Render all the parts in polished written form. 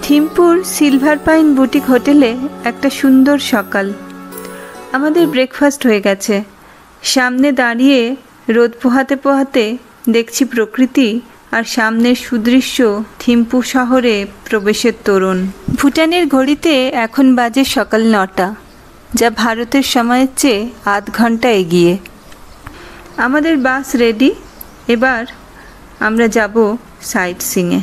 থিম্পুর silver pine boutique হোটেলে একটা সুন্দর সকাল। আমাদের ব্রেকফাস্ট হয়ে গেছে। সামনে দাঁড়িয়ে রোদ পোহাতে পোহাতে দেখছি প্রকৃতি আর সামনের সুদৃশ্য থিম্পু শহরে প্রবেশের তোরণ। ভুটানের ঘড়িতে এখন বাজে সকাল 9টা, যা ভারতের সময়ের চেয়ে আধ ঘন্টা এগিয়ে। আমাদের বাস রেডি। এবার আমরা যাব সাইট সিংয়ে।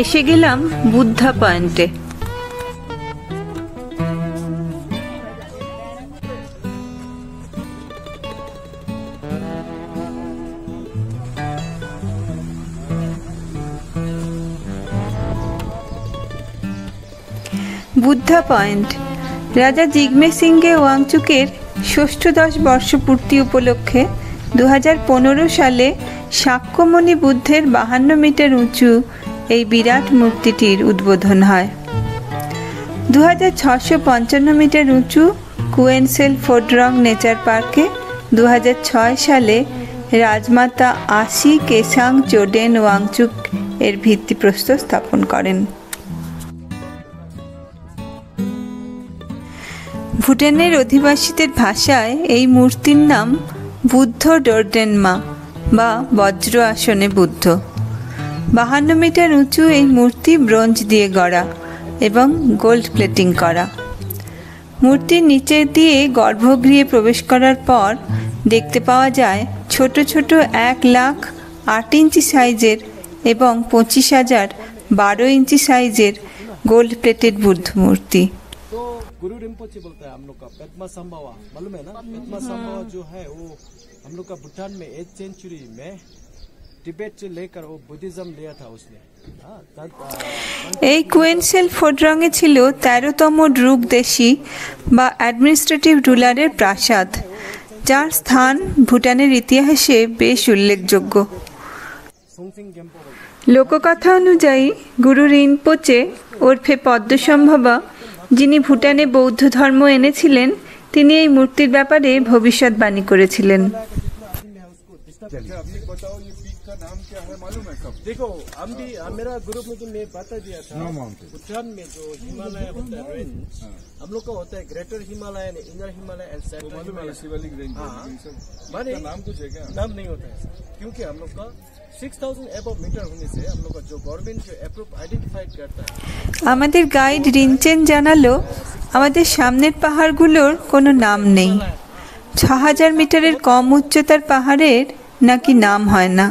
এসে গেলাম বুদ্ধা পয়েন্টে। বুদ্ধা পয়েন্ট রাজা জিগমে সিংহে ওয়াংচুকের ষষ্ঠদশ বর্ষপূর্তি উপলক্ষে 2015 সালে শাক্যমুনি বুদ্ধের 52 মিটার উঁচু এই বিরাট মূর্তিটির উদ্বোধন হয়। 2655 মিটার উঁচু কুয়েনসেল ফোড্রং নেচার পার্কে 2006 সালে রাজমাতা আসি কেসাং চোডেন ওয়াংচুক এর ভিত্তিপ্রস্তর স্থাপন করেন। ভুটানের অধিবাসীদের ভাষায় এই মূর্তির নাম বুদ্ধ ডোরডেনমা বা বজ্র আসনে বুদ্ধ। 52 মিটার উঁচু এই মূর্তি ব্রোঞ্জ দিয়ে গড়া এবং গোল্ড প্লেটিং করা। মূর্তির নিচে দিয়ে গর্ভগৃহে প্রবেশ করার পর দেখতে পাওয়া যায় ছোট ছোট 1,08 ইঞ্চি সাইজের এবং 25,000 12 ইঞ্চি साइजेर गोल्ड प्लेटेड बुद्ध मूर्ति। तो गुरु रिम्पोचे बोलता है हम लोग का पेटमा संभावा, मालूम है ना? पेटमा संभावा जो है वो हम लोग का भूटान में 8th सेंचुरी में टिबेट से लेकर वो बुद्धिज्म लिया था उसने। এই কুয়েনসেল ফোড্রঙে ছিল 13তম ড্রুগদেশী বা অ্যাডমিনিস্ট্রেটিভ রুলারের প্রাসাদ, যার স্থান ভুটানের ইতিহাসে বেশ উল্লেখযোগ্য। লোককথা অনুযায়ী গুরু রিনপোচে ওরফে পদ্মসম্ভবা, যিনি ভুটানে বৌদ্ধ ধর্ম এনেছিলেন, তিনি এই মূর্তির ব্যাপারে ভবিষ্যৎবাণী করেছিলেন। नाम क्या है मालूम है सब? देखो हम भी मेरा ग्रुप में तो मैं बता दिया था, भूटान में जो हिमालय होता है रेंज, हम लोग का होता है greater Himalaya, inner Himalaya and central Himalaya. Shivalik range माने नाम कुछ है क्या? नाम नहीं होता है क्योंकि हम लोग का 6000 एबव मीटर होने से हम लोग का जो गवर्नमेंट जो अप्रूव आइडेंटिफाइड करता है। আমাদের গাইড রিনচেন জানালো, আমাদের সামনের পাহাড়গুলোর কোনো নাম নেই। 6000 মিটারের কম উচ্চতার পাহাড়ের নাকি নাম হয় না।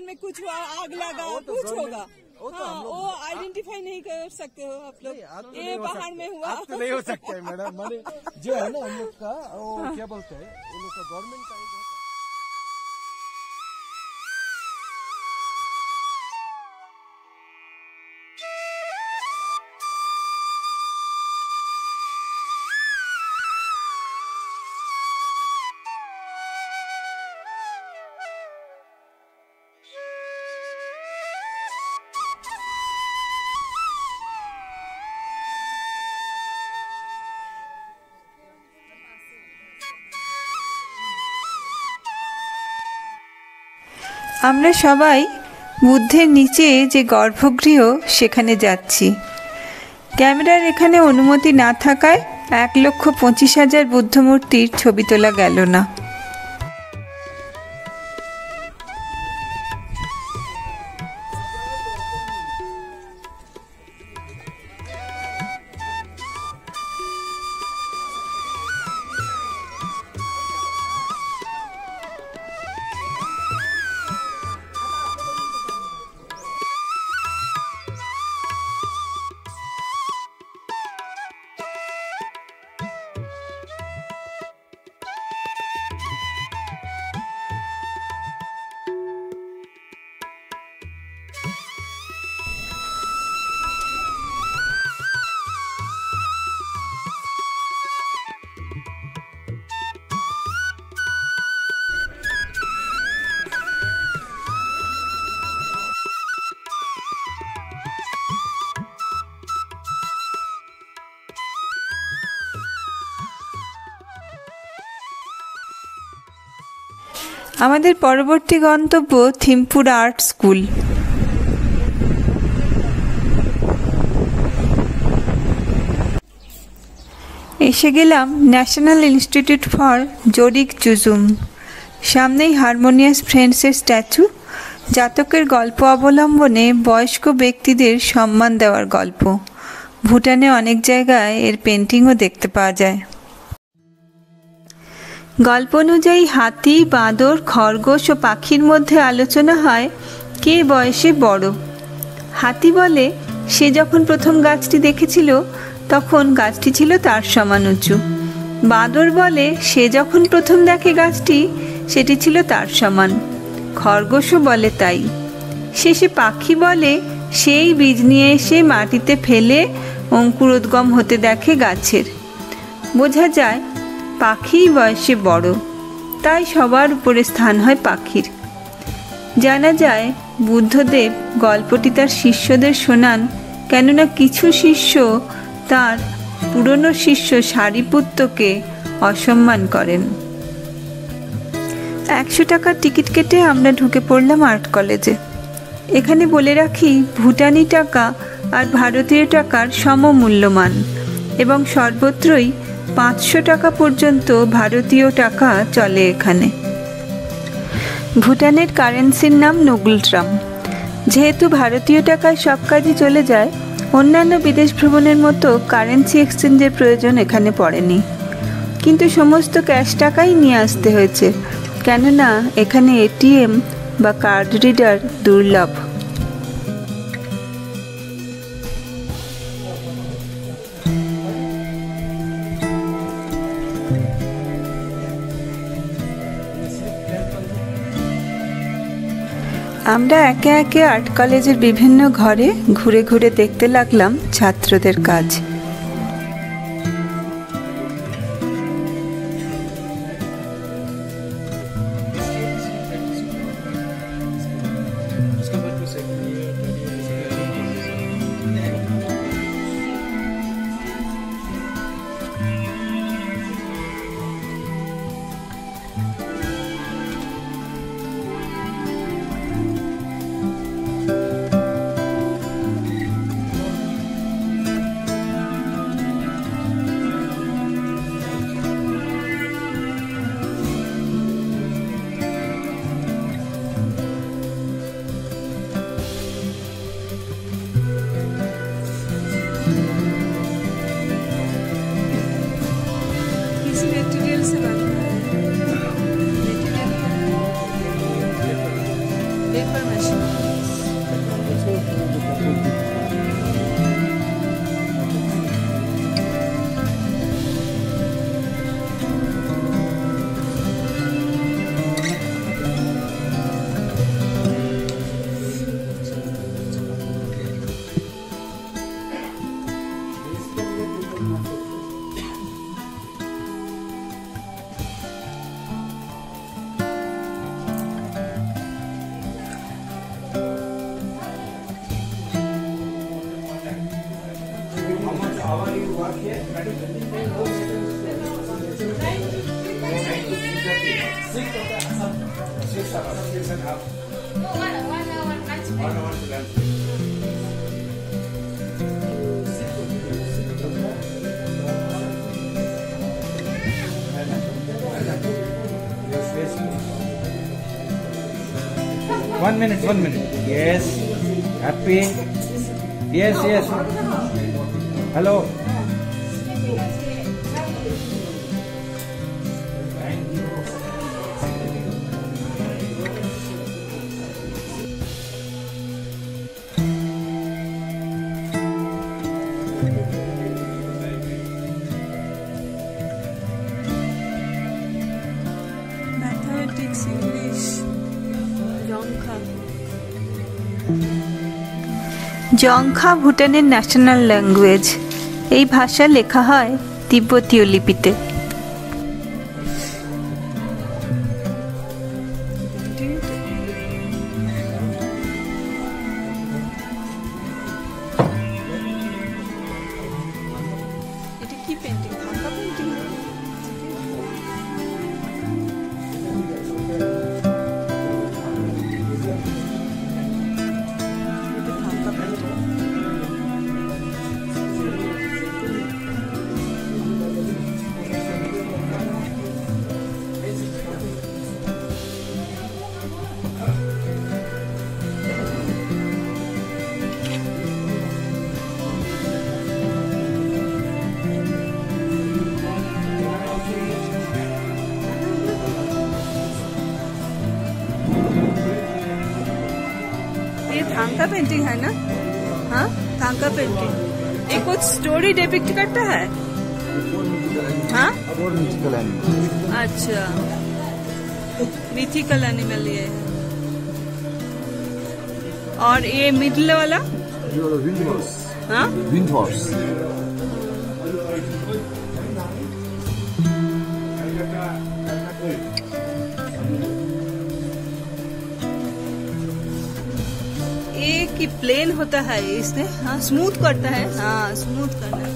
में कुछ आग लगा कुछ होगा, हाँ, वो आइडेंटिफाई नहीं कर सकते हो आप लोग। ये पहाड़ में हुआ तो नहीं हो सकता है मैडम, माने जो है ना हम लोग का वो क्या बोलते हैं, वो लोग का गवर्नमेंट का আমরা সবাই বুদ্ধের নিচে যে গর্ভগৃহ সেখানে যাচ্ছি। ক্যামেরার এখানে অনুমতি না থাকায় 1,25,000 বুদ্ধমূর্তির ছবি তোলা গেল না। আমাদের পরবর্তী গন্তব্য থিম্পুর আর্ট স্কুল। এসে গেলাম ন্যাশনাল ইনস্টিটিউট ফর জোরিক জুজুম। সামনেই হারমোনিয়াস ফ্রেন্ডসের স্ট্যাচু। জাতকের গল্প অবলম্বনে বয়স্ক ব্যক্তিদের সম্মান দেওয়ার গল্প। ভুটানে অনেক জায়গায় এর পেন্টিংও দেখতে পাওয়া যায়। গল্প অনুযায়ী হাতি, বাঁদর, খরগোশ ও পাখির মধ্যে আলোচনা হয় কে বয়সে বড়। হাতি বলে সে যখন প্রথম গাছটি দেখেছিল তখন গাছটি ছিল তার সমান উঁচু। বাঁদর বলে সে যখন প্রথম দেখে গাছটি সেটি ছিল তার সমান। খরগোশও বলে তাই। শেষে পাখি বলে সেই বীজ নিয়ে এসে মাটিতে ফেলে অঙ্কুরোদ্গম হতে দেখে গাছের। বোঝা যায় পাখিই বয়সে বড়, তাই সবার উপরে স্থান হয় পাখির। জানা যায় বুদ্ধদেব গল্পটি তার শিষ্যদের শোনান, কেননা কিছু শিষ্য তার পুরনো শিষ্য সারিপুত্রকে অসম্মান করেন। 100 টাকার টিকিট কেটে আমরা ঢুকে পড়লাম আর্ট কলেজে। এখানে বলে রাখি, ভুটানি টাকা আর ভারতীয় টাকার সমমূল্যমান এবং সর্বত্রই 500 টাকা পর্যন্ত ভারতীয় টাকা চলে এখানে। ভুটানের কারেন্সির নাম নুগলট্রাম। যেহেতু ভারতীয় টাকায় সব কাজই চলে যায়, অন্যান্য বিদেশ ভ্রমণের মতো কারেন্সি এক্সচেঞ্জের প্রয়োজন এখানে পড়েনি। কিন্তু সমস্ত ক্যাশ টাকাই নিয়ে আসতে হয়েছে, কেননা এখানে এটিএম বা কার্ড রিডার দুর্লভ। আমরা একে একে আর্ট কলেজের বিভিন্ন ঘরে ঘুরে ঘুরে দেখতে লাগলাম ছাত্রদের কাজ। One minute. Yes. Happy. Yes. Hello. Mathematics, English, Jongkha. জংখা ভুটানের ন্যাশনাল ল্যাঙ্গুয়েজ। এই ভাষা লেখা হয় তিব্বতীয় লিপিতে। এটা কি পেন্টিং? ফাঁকা পেন্টিং? कांका पेंटिंग है ना? हाँ, कांका पेंटिंग। ये कुछ स्टोरी डिपिक्ट करता है? हाँ, अच्छा, मिथिकल एनिमल ये है। और ये मिडिल वाला? हाँ, विंड हॉर्स। ये कि प्लेन होता है इसने? हाँ, स्मूथ करता है। हाँ, स्मूथ करना है।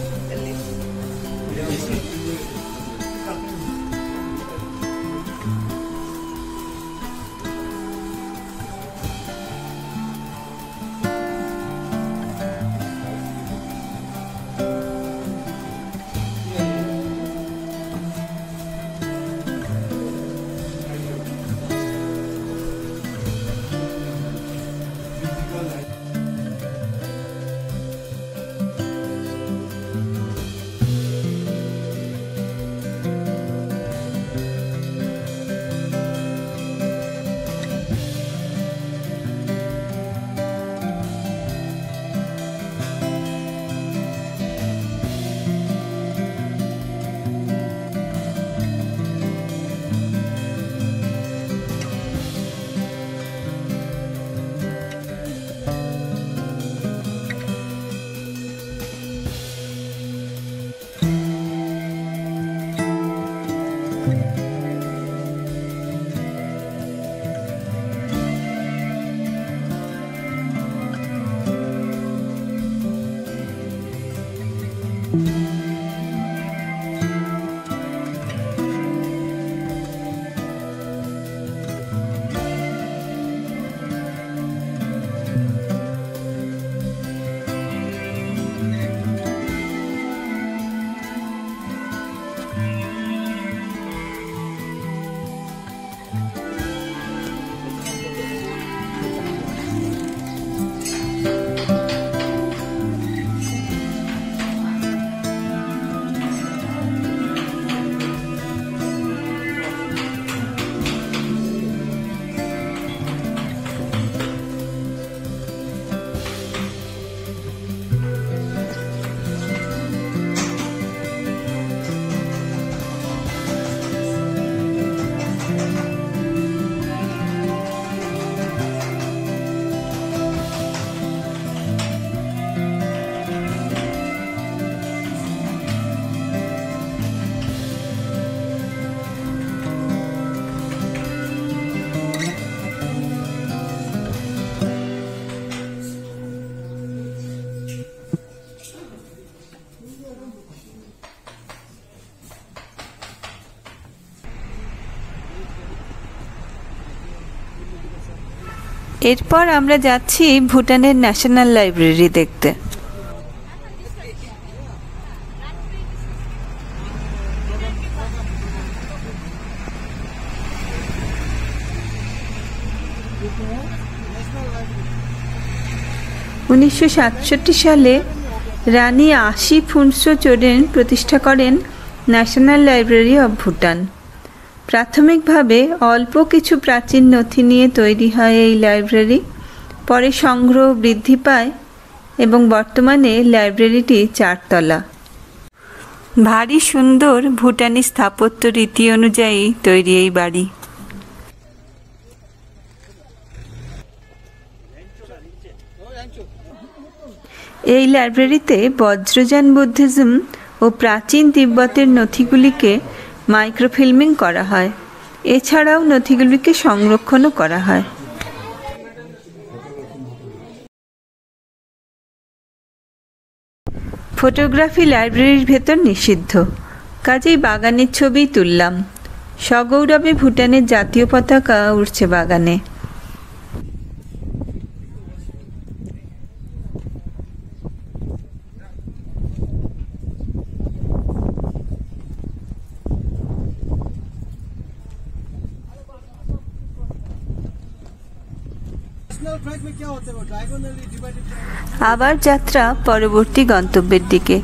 এরপর আমরা যাচ্ছি ভুটানের ন্যাশনাল লাইব্রেরি দেখতে। (1967) সালে রানী আশি ফুনসোচোরেন প্রতিষ্ঠা করেন ন্যাশনাল লাইব্রেরি অব ভুটান। প্রাথমিকভাবে অল্প কিছু প্রাচীন নথি নিয়ে তৈরি হয় এই লাইব্রেরি। পরে সংগ্রহ বৃদ্ধি পায় এবং বর্তমানে লাইব্রেরিটি 4 তলা। ভারী সুন্দর ভুটানি স্থাপত্য রীতি অনুযায়ী তৈরি এই বাড়ি। এই লাইব্রেরিতে বজ্রযান বুদ্ধিজম ও প্রাচীন তিব্বতের নথিগুলিকে মাইক্রোফিল্মিং করা হয়। এছাড়াও নথিগুলিকে সংরক্ষণও করা হয়। ফটোগ্রাফি লাইব্রেরির ভেতর নিষিদ্ধ, কাজেই বাগানের ছবি তুললাম। সগৌরবে ভুটানের জাতীয় পতাকা উড়ছে বাগানে। আবার যাত্রা পরবর্তী গন্তব্যের দিকে।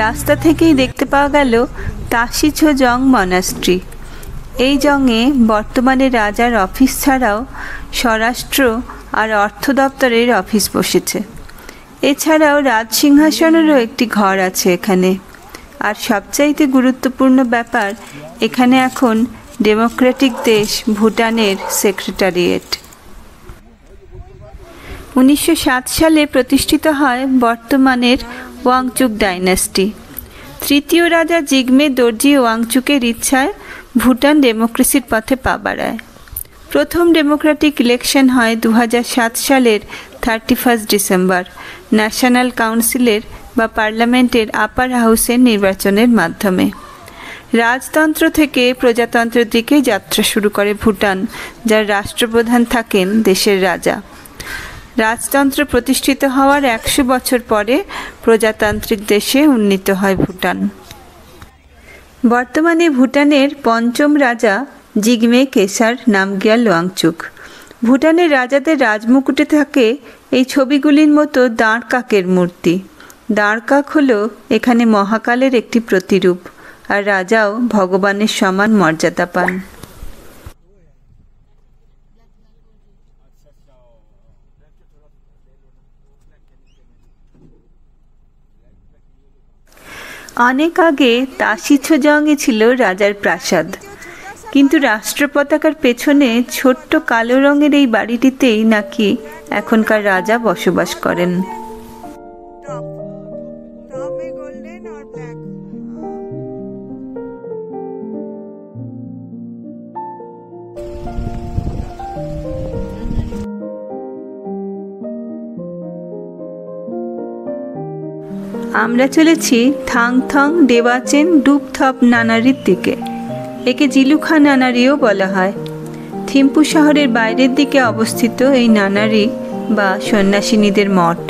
রাস্তা থেকেই দেখতে পাওয়া গেল তাশিছো জং মনাস্ট্রি। এই জংয়ে বর্তমানে রাজার অফিস ছাড়াও স্বরাষ্ট্র আর অর্থ দপ্তরের অফিস বসেছে। এছাড়াও রাজসিংহাসনেরও একটি ঘর আছে এখানে। আর সবচাইতে গুরুত্বপূর্ণ ব্যাপার, এখানে এখন ডেমোক্রেটিক দেশ ভুটানের সেক্রেটারিয়েট। 1907 সালে প্রতিষ্ঠিত হয় বর্তমানের ওয়াংচুক ডাইনাস্টি। তৃতীয় রাজা জিগমে দর্জি ওয়াংচুকের ইচ্ছায় ভুটান ডেমোক্রেসির পথে পা বাড়ায়। প্রথম ডেমোক্রেটিক ইলেকশন হয় 2007 সালের 31 ডিসেম্বর ন্যাশনাল কাউন্সিলের বা পার্লামেন্টের আপার হাউসের নির্বাচনের মাধ্যমে। রাজতন্ত্র থেকে প্রজাতন্ত্রের দিকে যাত্রা শুরু করে ভুটান, যার রাষ্ট্রপ্রধান থাকেন দেশের রাজা। রাজতন্ত্র প্রতিষ্ঠিত হওয়ার 100 বছর পরে প্রজাতান্ত্রিক দেশে উন্নীত হয় ভুটান। বর্তমানে ভুটানের পঞ্চম রাজা জিগমে কেসার নামগিয়াল ওয়াংচুক। ভুটানের রাজাদের রাজমুকুটে থাকে এই ছবিগুলির মতো দাঁড় কাকের মূর্তি। দাঁড় কাক হল এখানে মহাকালের একটি প্রতিরূপ, আর রাজাও ভগবানের সমান মর্যাদা পান। অনেক আগে তাশিছোজংয়ে ছিল রাজার প্রাসাদ, কিন্তু রাষ্ট্র পতাকার পেছনে ছোট্ট কালো রঙের এই বাড়িটিতেই নাকি এখনকার রাজা বসবাস করেন। আমরা চলেছি থাংথং ডেওয়াচেন ডুপথপ নানারির দিকে। একে জিলুখা নানারিও বলা হয়। থিম্পু শহরের বাইরের দিকে অবস্থিত এই নানারি বা সন্ন্যাসিনীদের মঠ।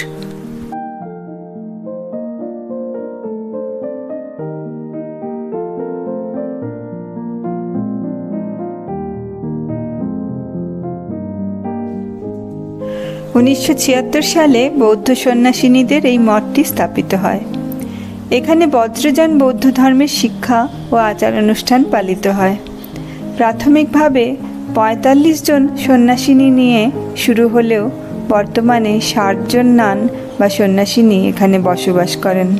(1976 সালে বৌদ্ধ সন্ন্যাসিনীদের এই মঠটি স্থাপিত হয়। এখানে বজ্রযান বৌদ্ধ ধর্মের শিক্ষা ও আচার অনুষ্ঠান পালিত হয়। প্রাথমিকভাবে 45 জন সন্ন্যাসিনী নিয়ে শুরু হলেও বর্তমানে 60 জন নান বা সন্ন্যাসিনী এখানে বসবাস করেন।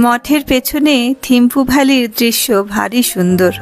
মঠের পেছনে থিম্পু ভ্যালির দৃশ্য ভারী সুন্দর।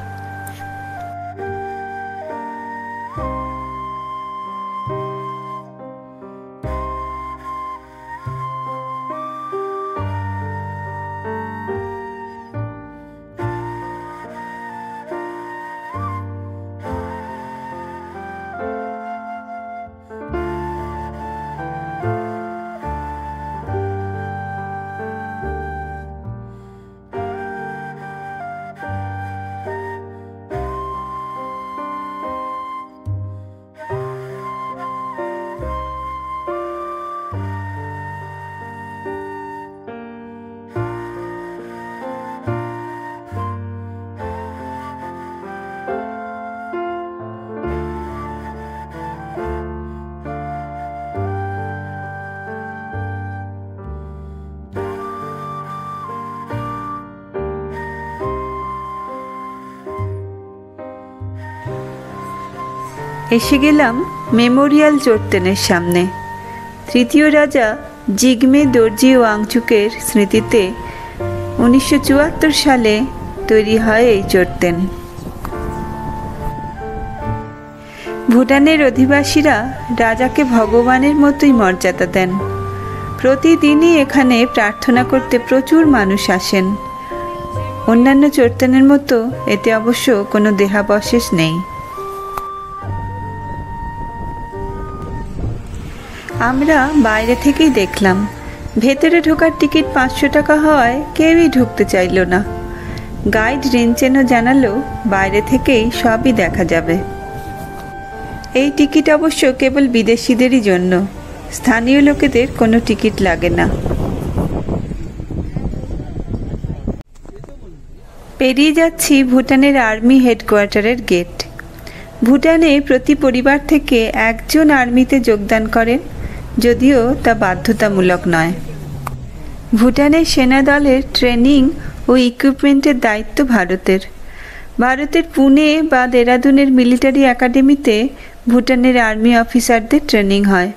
এসে গেলাম মেমোরিয়াল জোরতেনের সামনে। তৃতীয় রাজা জিগমে দর্জি ওয়াংচুকের স্মৃতিতে 1974 সালে তৈরি হয় এই জোরতেন। ভুটানের অধিবাসীরা রাজাকে ভগবানের মতোই মর্যাদা দেন। প্রতিদিনই এখানে প্রার্থনা করতে প্রচুর মানুষ আসেন। অন্যান্য জোরতেনের মতো এতে অবশ্য কোনো দেহাবশেষ নেই। আমরা বাইরে থেকেই দেখলাম। ভেতরে ঢোকার টিকিট 500 টাকা হওয়ায় কেউই ঢুকতে চাইল না। গাইড রিনচেনও জানালো বাইরে থেকেই সবই দেখা যাবে। এই টিকিট অবশ্য কেবল বিদেশিদেরই জন্য, স্থানীয় লোকেদের কোনো টিকিট লাগে না। পেরিয়ে যাচ্ছি ভুটানের আর্মি হেডকোয়ার্টারের গেট। ভুটানে প্রতি পরিবার থেকে একজন আর্মিতে যোগদান করেন, যদিও তা বাধ্যতামূলক নয়। ভুটানের সেনা দলের ট্রেনিং ও ইকুইপমেন্টের দায়িত্ব ভারতের। ভারতের পুনে বা দেরাদুনের মিলিটারি একাডেমিতে ভুটানের আর্মি অফিসারদের ট্রেনিং হয়।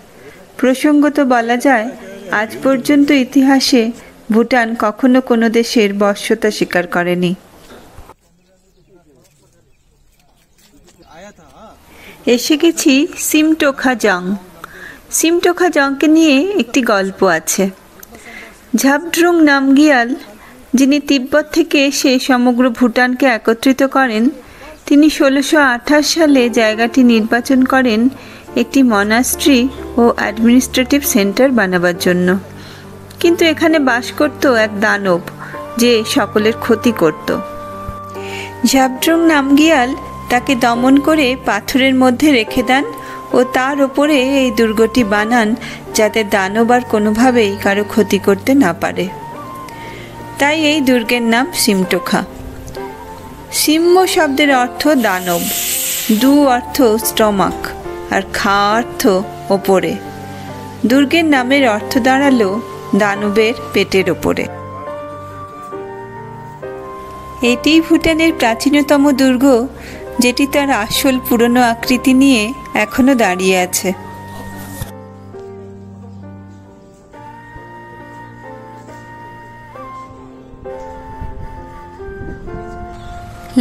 প্রসঙ্গত বলা যায়, আজ পর্যন্ত ইতিহাসে ভুটান কখনো কোনো দেশের বশ্যতা স্বীকার করেনি। এসে গেছি সিমটোখা জং। সিমটোখা জংকে নিয়ে একটি গল্প আছে। ঝাবড্রুং নামগিয়াল, যিনি তিব্বত থেকে এসে সমগ্র ভুটানকে একত্রিত করেন, তিনি 1628 সালে জায়গাটি নির্বাচন করেন একটি মনাস্ট্রি ও অ্যাডমিনিস্ট্রেটিভ সেন্টার বানাবার জন্য। কিন্তু এখানে বাস করত এক দানব, যে সকলের ক্ষতি করত। ঝাবড্রুং নামগিয়াল তাকে দমন করে পাথরের মধ্যে রেখে দেন ও তার ওপরে এই দুর্গটি বানান, যাতে দানব আর কোনোভাবেই কারো ক্ষতি করতে না পারে। তাই এই দুর্গের নাম সিমটোখা। সিম্ম শব্দের অর্থ দানব, দু অর্থ স্টমাক, আর খা অর্থ ওপরে। দুর্গের নামের অর্থ দাঁড়ালো দানবের পেটের ওপরে। এটিই ভুটানের প্রাচীনতম দুর্গ, যেটি তার আসল পুরনো আকৃতি নিয়ে এখনো দাঁড়িয়ে আছে।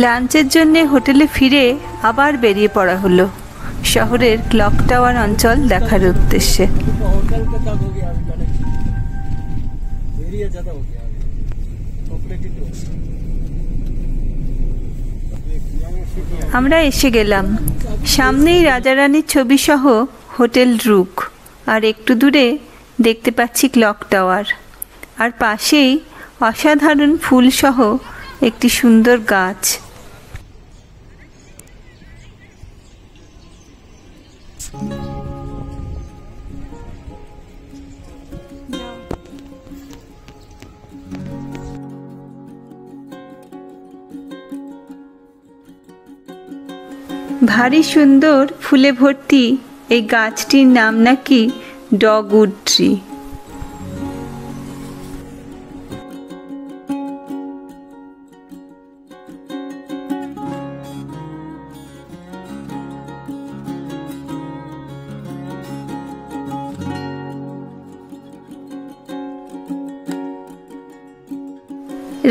লাঞ্চের জন্য হোটেলে ফিরে আবার বেরিয়ে পড়া হলো শহরের ক্লক টাওয়ার অঞ্চল দেখার উদ্দেশ্যে। আমরা এসে গেলাম। সামনেই রাজারানীর ছবি সহ হোটেল রুক, আর একটু দূরে দেখতে পাচ্ছি ক্লক টাওয়ার, আর পাশেই অসাধারণ ফুল সহ একটি সুন্দর গাছ। ভারী সুন্দর ফুলে ভর্তি এই গাছটির নাম নাকি ডগউড ট্রি।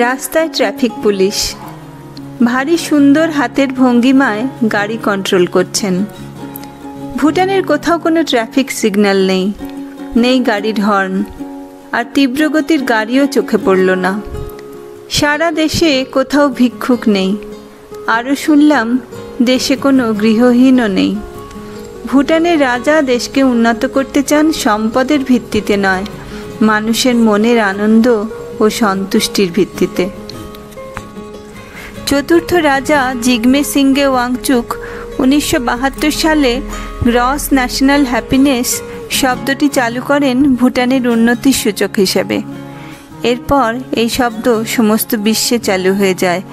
রাস্তায় ট্রাফিক পুলিশ ভারী সুন্দর হাতের ভঙ্গিমায় গাড়ি কন্ট্রোল করছেন। ভুটানের কোথাও কোনো ট্রাফিক সিগন্যাল নেই, নেই গাড়ির হর্ন, আর তীব্রগতির গাড়িও চোখে পড়ল না। সারা দেশে কোথাও ভিক্ষুক নেই। আরও শুনলাম দেশে কোনো গৃহহীনও নেই। ভুটানের রাজা দেশকে উন্নত করতে চান সম্পদের ভিত্তিতে নয়, মানুষের মনের আনন্দ ও সন্তুষ্টির ভিত্তিতে। চতুর্থ রাজা জিগমে সিংহে ওয়াংচুক 1972 সালে গ্রস ন্যাশনাল হ্যাপিনেস শব্দটি চালু করেন ভুটানের উন্নতির সূচক হিসেবে। এরপর এই শব্দ সমস্ত বিশ্বে চালু হয়ে যায়।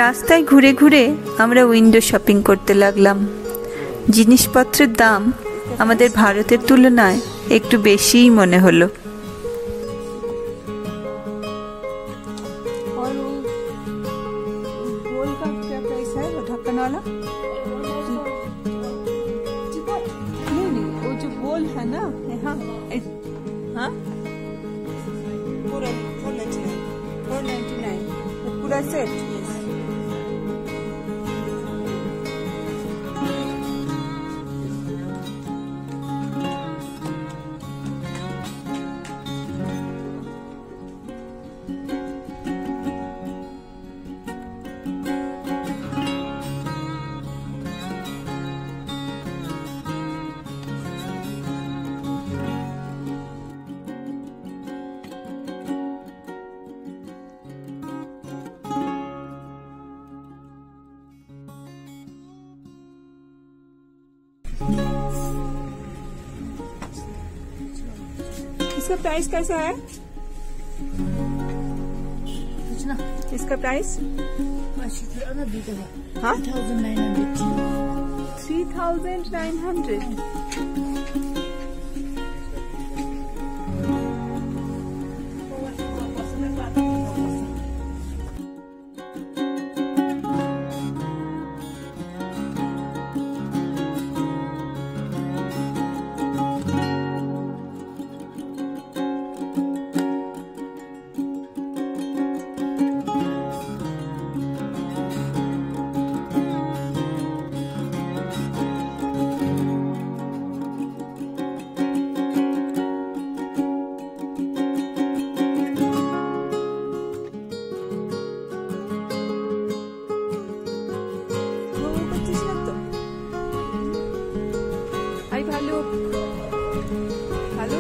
রাস্তায় ঘুরে ঘুরে আমরা উইন্ডো শপিং করতে লাগলাম। জিনিসপত্রের দাম আমাদের ভারতের তুলনায় একটু বেশিই মনে হলো। पूरा 499 पूरा सेट। इसका प्राइस कैसा है? इसका प्राइस हाँ 3,900। ভালো ভালো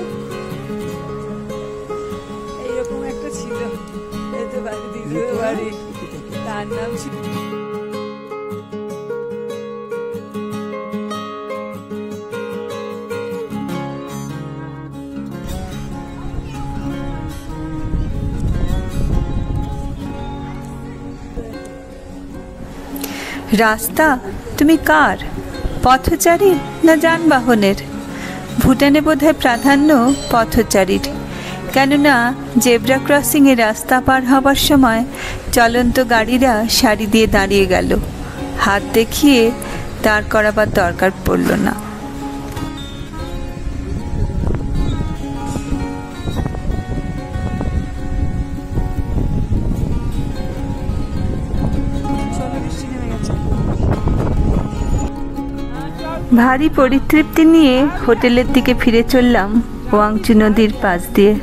এইরকম একটা ছিল, বাড়ি দিদির বাড়ি, তার নাম ছিল রাস্তা তুমি কার, পথচারী না যানবাহনের? ভুটানে বোধহয় প্রাধান্য পথচারীর, কেননা জেব্রা ক্রসিংয়ে রাস্তা পার হবার সময় চলন্ত গাড়িরা সারি দিয়ে দাঁড়িয়ে গেল, হাত দেখিয়ে দাঁড় করাবার দরকার পড়ল না। ভারী পরিতৃপ্তি নিয়ে হোটেলের দিকে ফিরে চললাম ওয়াংচু নদীর পাশ দিয়ে।